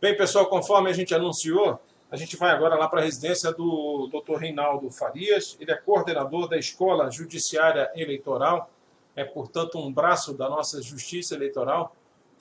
Bem, pessoal, conforme a gente anunciou, a gente vai agora lá para a residência do Dr. Reinaldo Farias. Ele é coordenador da Escola Judiciária Eleitoral, é, portanto, um braço da nossa Justiça Eleitoral,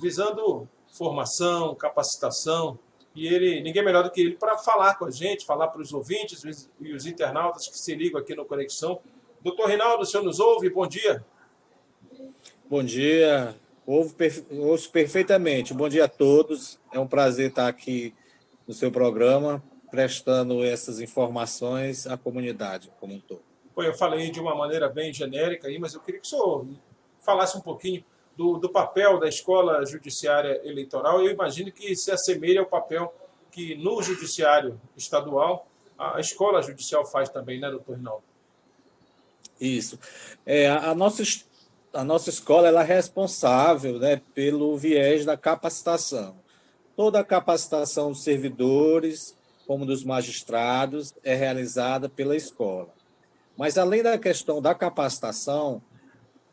visando formação, capacitação. E ele, ninguém melhor do que ele para falar com a gente, falar para os ouvintes e os internautas que se ligam aqui no Conexão. Doutor Reinaldo, o senhor nos ouve? Bom dia. Bom dia, ouço perfeitamente. Bom dia a todos. É um prazer estar aqui no seu programa, prestando essas informações à comunidade como um todo. Pô, eu falei de uma maneira bem genérica aí, mas eu queria que o senhor falasse um pouquinho do papel da Escola Judiciária Eleitoral. Eu imagino que se assemelha ao papel que no Judiciário Estadual a Escola Judicial faz também, né, doutor Rinaldo? Isso. A nossa escola ela é responsável, né, pelo viés da capacitação. Toda a capacitação dos servidores, como dos magistrados, é realizada pela escola. Mas, além da questão da capacitação,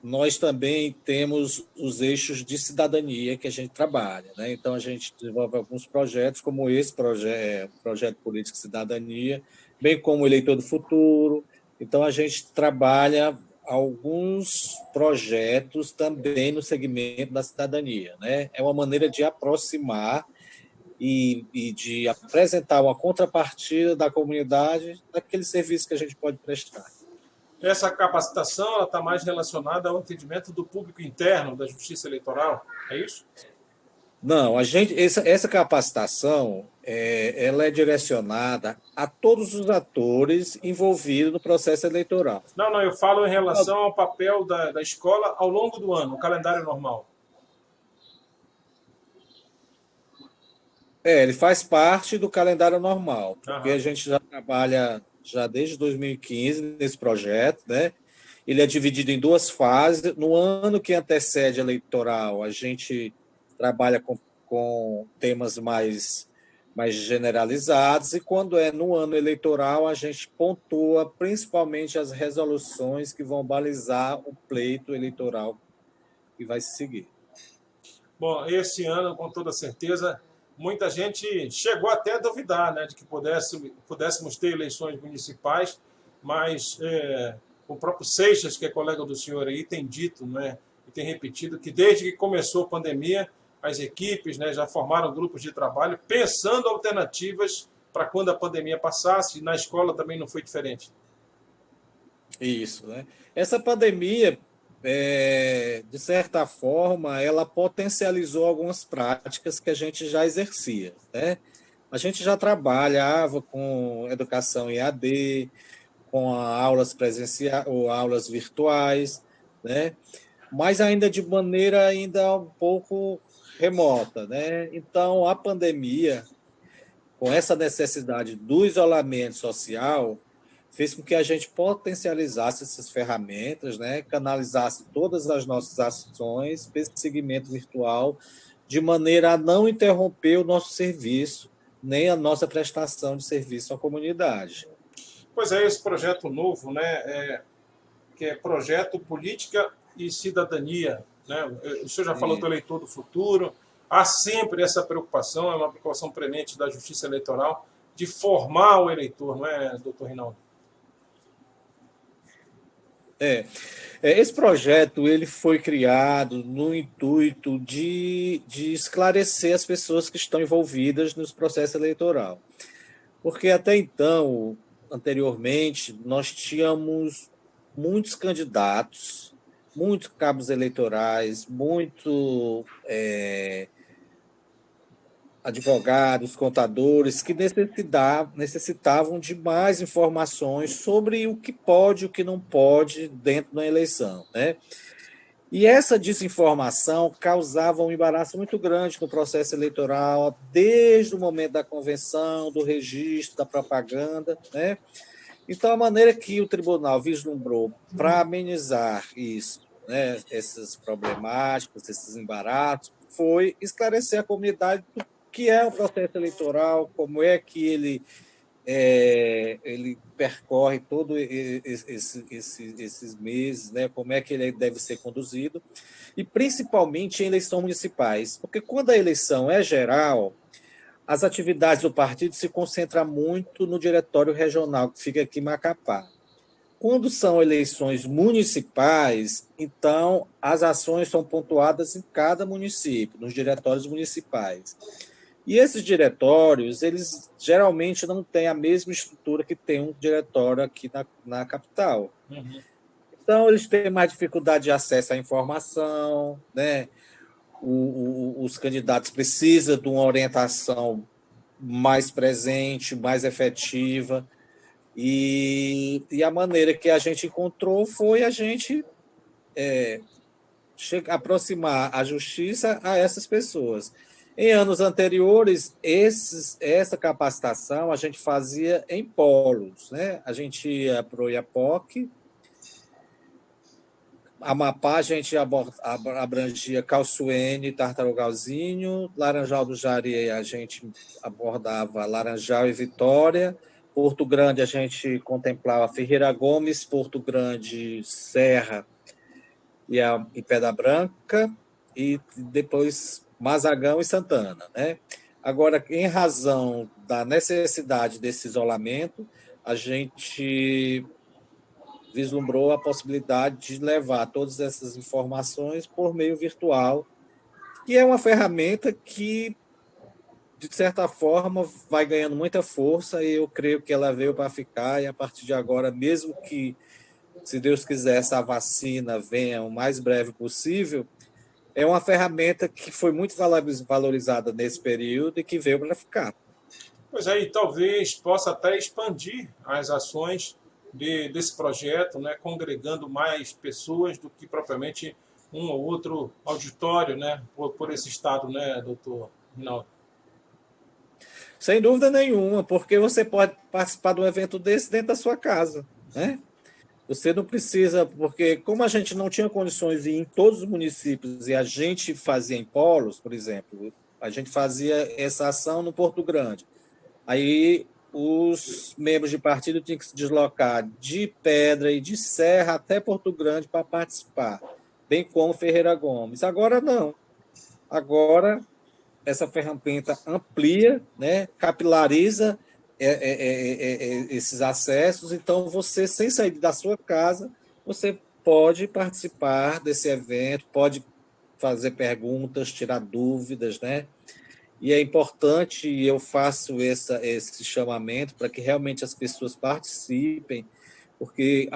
nós também temos os eixos de cidadania que a gente trabalha, né? Então, a gente desenvolve alguns projetos, como esse projeto Política e Cidadania, bem como o Eleitor do Futuro. Então, a gente trabalha alguns projetos também no segmento da cidadania, né? É uma maneira de aproximar e de apresentar uma contrapartida da comunidade daquele serviço que a gente pode prestar. Essa capacitação está mais relacionada ao atendimento do público interno da Justiça Eleitoral, é isso? Não, essa capacitação ela é direcionada a todos os atores envolvidos no processo eleitoral. Não, não, eu falo em relação ao papel da escola ao longo do ano, o calendário normal. Ele faz parte do calendário normal, porque a Aham. gente já trabalha já desde 2015 nesse projeto, né? Ele é dividido em duas fases. No ano que antecede a eleitoral, a gente trabalha com temas mais generalizados, e quando é no ano eleitoral, a gente pontua principalmente as resoluções que vão balizar o pleito eleitoral que vai se seguir. Bom, esse ano, com toda certeza, muita gente chegou até a duvidar, né, de que pudéssemos ter eleições municipais, mas o próprio Seixas, que é colega do senhor aí, tem dito, né, e tem repetido que desde que começou a pandemia, as equipes, né, já formaram grupos de trabalho pensando alternativas para quando a pandemia passasse, e na escola também não foi diferente. Isso, né? Essa pandemia, de certa forma, ela potencializou algumas práticas que a gente já exercia, né? A gente já trabalhava com educação EAD, com aulas presenciais ou aulas virtuais, né? Mas ainda de maneira ainda um pouco remota, né? Então, a pandemia, com essa necessidade do isolamento social, fez com que a gente potencializasse essas ferramentas, né? Canalizasse todas as nossas ações para esse segmento virtual, de maneira a não interromper o nosso serviço, nem a nossa prestação de serviço à comunidade. Pois é, esse projeto novo, né, que é Projeto Política e Cidadania. Né? O senhor já falou do E, eleitor do futuro. Há sempre essa preocupação, é uma preocupação premente da Justiça Eleitoral, de formar o eleitor, não é, doutor Rinaldo? é, esse projeto ele foi criado no intuito de esclarecer as pessoas que estão envolvidas nos processos eleitoral. Porque até então, anteriormente, nós tínhamos muitos candidatos, muitos cabos eleitorais, advogados, contadores, que necessitavam de mais informações sobre o que pode e o que não pode dentro da eleição, né? E essa desinformação causava um embaraço muito grande no processo eleitoral, desde o momento da convenção, do registro, da propaganda, né? Então, a maneira que o tribunal vislumbrou para amenizar isso, né, essas problemáticas, esses embaraços, foi esclarecer a comunidade do que é o processo eleitoral, como é que ele percorre todos esses meses, né, como é que ele deve ser conduzido, e principalmente em eleições municipais, porque quando a eleição é geral, as atividades do partido se concentram muito no diretório regional, que fica aqui em Macapá. Quando são eleições municipais, então as ações são pontuadas em cada município, nos diretórios municipais. E esses diretórios, eles geralmente não têm a mesma estrutura que tem um diretório aqui na capital. Uhum. Então, eles têm mais dificuldade de acesso à informação, né? Os candidatos precisam de uma orientação mais presente, mais efetiva. E a maneira que a gente encontrou foi a gente aproximar a justiça a essas pessoas. Em anos anteriores, essa capacitação a gente fazia em polos, né? A gente ia para o Iapoque, Amapá, a gente abrangia Calçoene, Tartarugalzinho, Laranjal do Jari, a gente abordava Laranjal e Vitória, Porto Grande, a gente contemplava Ferreira Gomes, Porto Grande, Serra e Pedra Branca, e depois Mazagão e Santana, né? Agora, em razão da necessidade desse isolamento, a gente vislumbrou a possibilidade de levar todas essas informações por meio virtual, que é uma ferramenta que, de certa forma, vai ganhando muita força e eu creio que ela veio para ficar e, a partir de agora, mesmo que, se Deus quiser, essa vacina venha o mais breve possível, é uma ferramenta que foi muito valorizada nesse período e que veio para ficar. Pois é, e talvez possa até expandir as ações desse projeto, né, congregando mais pessoas do que propriamente um ou outro auditório, né, por esse estado, né, doutor Rinaldo? Sem dúvida nenhuma, porque você pode participar de um evento desse dentro da sua casa, né? Você não precisa, porque como a gente não tinha condições de ir em todos os municípios e a gente fazia em polos, por exemplo, a gente fazia essa ação no Porto Grande. Aí os membros de partido tinham que se deslocar de Pedra e de Serra até Porto Grande para participar, bem como Ferreira Gomes. Agora não. Agora essa ferramenta amplia, né, capilariza esses acessos, então você, sem sair da sua casa, você pode participar desse evento, pode fazer perguntas, tirar dúvidas, né? E é importante, e eu faço esse chamamento para que realmente as pessoas participem, porque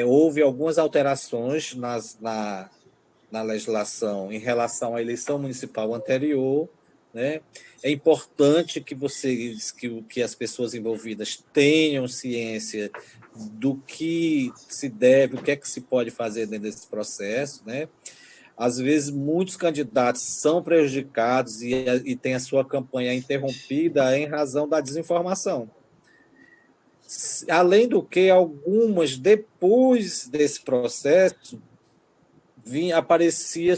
houve algumas alterações na legislação em relação à eleição municipal anterior, né? É importante que as pessoas envolvidas tenham ciência do que se deve, o que é que se pode fazer dentro desse processo, né? Às vezes, muitos candidatos são prejudicados e têm a sua campanha interrompida em razão da desinformação. Além do que, algumas, depois desse processo,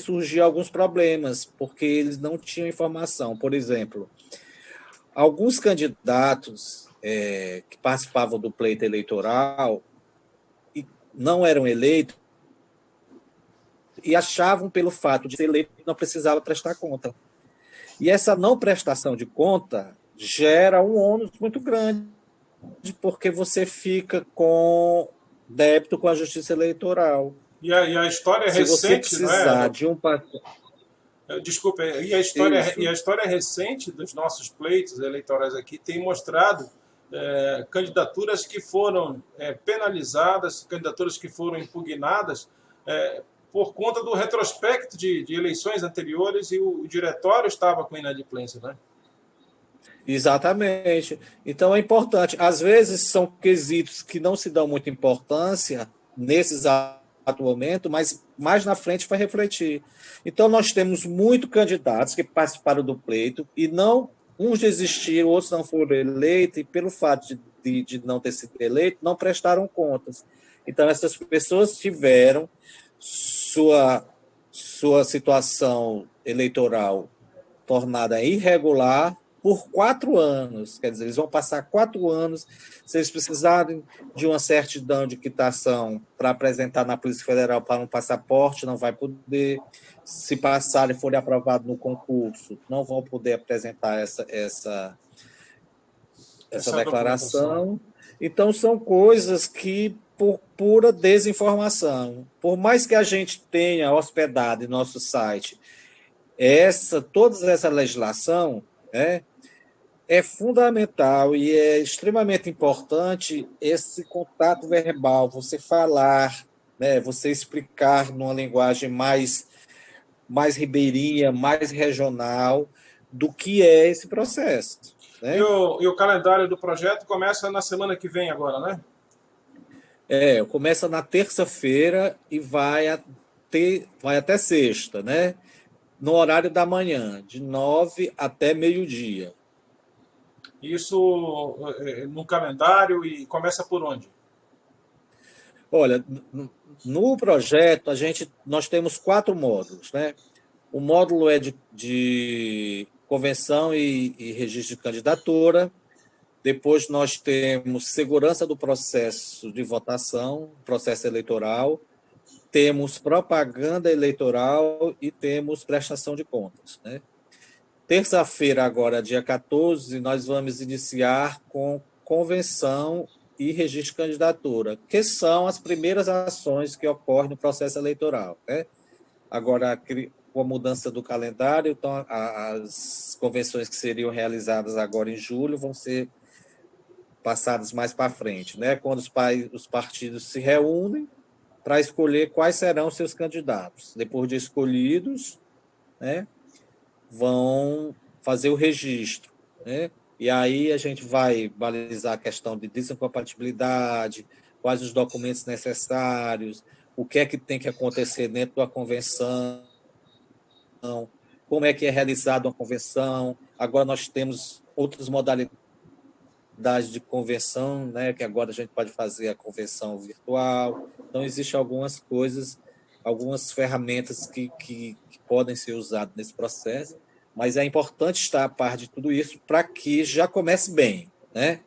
surgir alguns problemas, porque eles não tinham informação. Por exemplo, alguns candidatos que participavam do pleito eleitoral e não eram eleitos e achavam, pelo fato de ser eleito, que não precisava prestar conta. E essa não prestação de conta gera um ônus muito grande, porque você fica com débito com a Justiça Eleitoral. E a história é Se você recente, não precisar é? de um... Desculpa, Isso. e a história recente dos nossos pleitos eleitorais aqui tem mostrado candidaturas que foram penalizadas, candidaturas que foram impugnadas por conta do retrospecto de eleições anteriores e o diretório estava com inadimplência, né? Exatamente. Então é importante. Às vezes são quesitos que não se dão muita importância nesse exato momento, mas mais na frente vai refletir. Então nós temos muitos candidatos que participaram do pleito e não, uns desistiram, outros não foram eleitos, e pelo fato de não ter sido eleito, não prestaram contas. Então essas pessoas tiveram sua situação eleitoral tornada irregular, por 4 anos. Quer dizer, eles vão passar 4 anos. Se eles precisarem de uma certidão de quitação para apresentar na Polícia Federal para um passaporte, não vai poder. Se passarem e forem aprovados no concurso, não vão poder apresentar essa Essa documentação. declaração. Então, são coisas que, por pura desinformação, por mais que a gente tenha hospedado em nosso site toda essa legislação, né, é fundamental e é extremamente importante esse contato verbal, você falar, né, você explicar numa linguagem mais ribeirinha, mais regional, do que é esse processo. Né? E o calendário do projeto começa na semana que vem agora, né? Começa na terça-feira e vai até sexta, né? No horário da manhã, de 9 até meio-dia. Isso no calendário e começa por onde? Olha, no projeto nós temos 4 módulos, né? O módulo é de convenção e registro de candidatura. Depois nós temos segurança do processo de votação, processo eleitoral. Temos propaganda eleitoral e temos prestação de contas, né? Terça-feira, agora, dia 14, nós vamos iniciar com convenção e registro de candidatura, que são as primeiras ações que ocorrem no processo eleitoral. Né? Agora, com a mudança do calendário, então, as convenções que seriam realizadas agora em julho vão ser passadas mais para frente, né? Quando os partidos se reúnem para escolher quais serão seus candidatos. Depois de escolhidos, né, vão fazer o registro, né? E aí a gente vai balizar a questão de desincompatibilidade, quais os documentos necessários, o que é que tem que acontecer dentro da convenção, como é que é realizada uma convenção. Agora nós temos outras modalidades de convenção, né, que agora a gente pode fazer a convenção virtual. Então, existem algumas coisas, algumas ferramentas que podem ser usadas nesse processo, mas é importante estar a par de tudo isso para que já comece bem, né?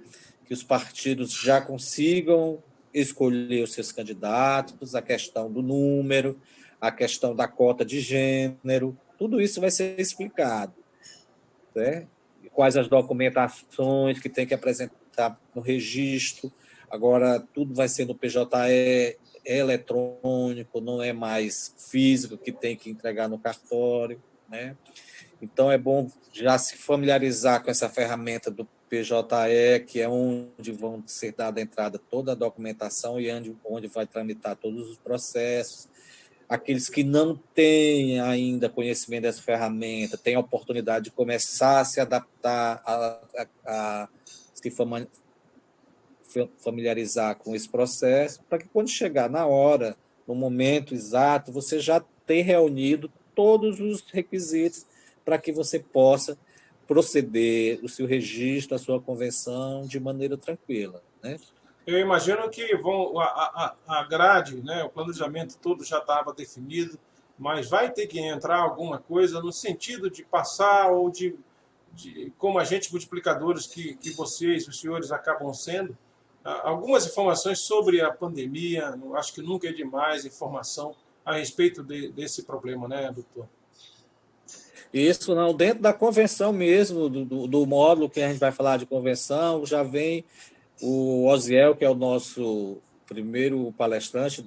Que os partidos já consigam escolher os seus candidatos, a questão do número, a questão da cota de gênero, tudo isso vai ser explicado, né? Quais as documentações que tem que apresentar no registro. Agora, tudo vai ser no PJE, é eletrônico, não é mais físico, que tem que entregar no cartório. Né? Então, é bom já se familiarizar com essa ferramenta do PJE, que é onde vão ser dada a entrada toda a documentação e onde vai tramitar todos os processos. Aqueles que não têm ainda conhecimento dessa ferramenta têm a oportunidade de começar a se adaptar, a se familiarizar com esse processo, para que quando chegar na hora, no momento exato, você já tenha reunido todos os requisitos para que você possa proceder o seu registro, a sua convenção de maneira tranquila, né? Eu imagino que a grade, né, o planejamento todo já estava definido, mas vai ter que entrar alguma coisa no sentido de passar ou como agentes multiplicadores que vocês, os senhores, acabam sendo, algumas informações sobre a pandemia. Acho que nunca é demais informação a respeito desse problema, né, doutor? Isso não, dentro da convenção mesmo, do módulo que a gente vai falar de convenção, já vem o Osiel, que é o nosso primeiro palestrante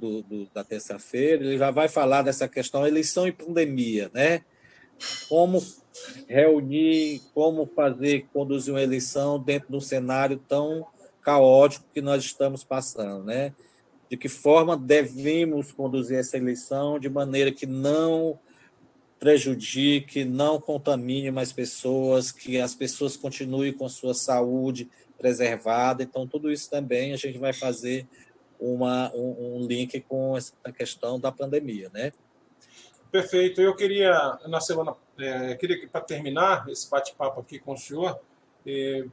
da terça-feira, ele já vai falar dessa questão eleição e pandemia, né? Como reunir, como conduzir uma eleição dentro de um cenário tão caótico que nós estamos passando, né? De que forma devemos conduzir essa eleição de maneira que não prejudique, não contamine mais pessoas, que as pessoas continuem com sua saúde preservada. Então, tudo isso também a gente vai fazer um link com essa questão da pandemia, né? Perfeito. Eu queria, queria que, para terminar esse bate-papo aqui com o senhor,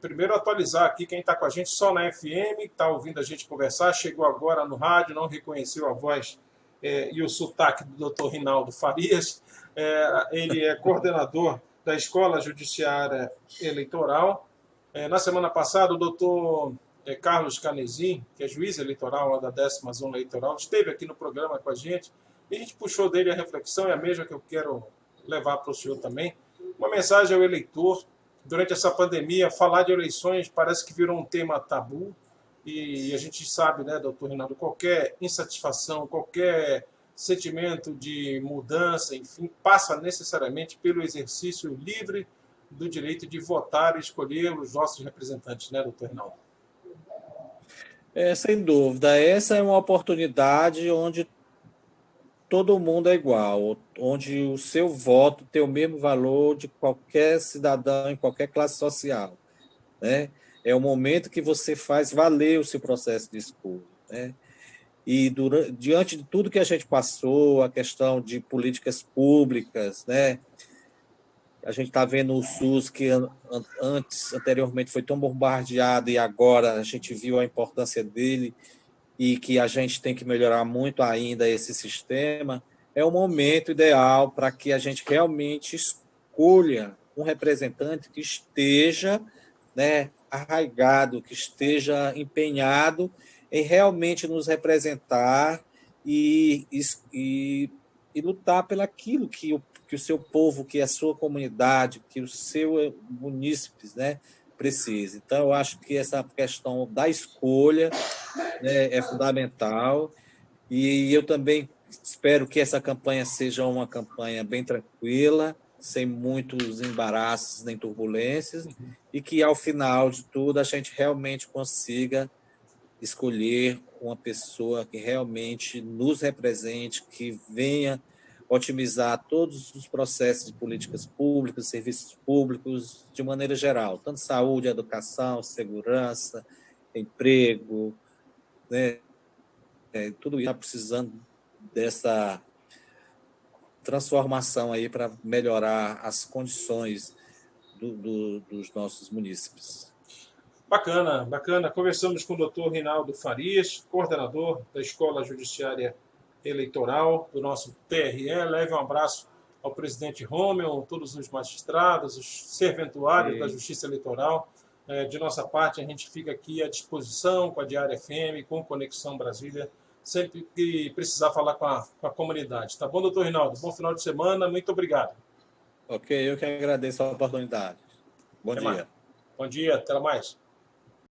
primeiro atualizar aqui quem está com a gente só na FM, está ouvindo a gente conversar, chegou agora no rádio, não reconheceu a voz e o sotaque do Dr. Rinaldo Farias. Ele é coordenador da Escola Judiciária Eleitoral. Na semana passada, o doutor Carlos Canezin, que é juiz eleitoral lá da 10ª Zona Eleitoral, esteve aqui no programa com a gente, e a gente puxou dele a reflexão, é a mesma que eu quero levar para o senhor também. Uma mensagem ao eleitor: durante essa pandemia, falar de eleições parece que virou um tema tabu, e a gente sabe, né, doutor Reinaldo, qualquer insatisfação, qualquer sentimento de mudança, enfim, passa necessariamente pelo exercício livre do direito de votar e escolher os nossos representantes, né, doutor Reinaldo? Sem dúvida, essa é uma oportunidade onde todo mundo é igual, onde o seu voto tem o mesmo valor de qualquer cidadão em qualquer classe social, né? É o momento que você faz valer o seu processo de escolha, né? E diante de tudo que a gente passou, a questão de políticas públicas, né? A gente está vendo o SUS que anteriormente foi tão bombardeado e agora a gente viu a importância dele e que a gente tem que melhorar muito ainda esse sistema. É o momento ideal para que a gente realmente escolha um representante que esteja, né, arraigado, que esteja empenhado em realmente nos representar e lutar pelaquilo que o seu povo, que a sua comunidade, que o seu munícipes, né, precisa. Então, eu acho que essa questão da escolha, né, é fundamental, e eu também espero que essa campanha seja uma campanha bem tranquila, sem muitos embaraços nem turbulências, e que ao final de tudo a gente realmente consiga escolher uma pessoa que realmente nos represente, que venha otimizar todos os processos de políticas públicas, serviços públicos, de maneira geral, tanto saúde, educação, segurança, emprego, né? Tudo isso está precisando dessa transformação aí para melhorar as condições dos nossos munícipes. Bacana, bacana. Conversamos com o doutor Reinaldo Farias, coordenador da Escola Judiciária Eleitoral do nosso TRE. Leve um abraço ao presidente Romeu, todos os magistrados, os serventuários da Justiça Eleitoral. De nossa parte, a gente fica aqui à disposição com a Diária FM, com Conexão Brasília, sempre que precisar falar com a comunidade. Tá bom, doutor Reinaldo? Bom final de semana, muito obrigado. Ok, eu que agradeço a oportunidade. Bom Até dia. mais. Bom dia, até mais.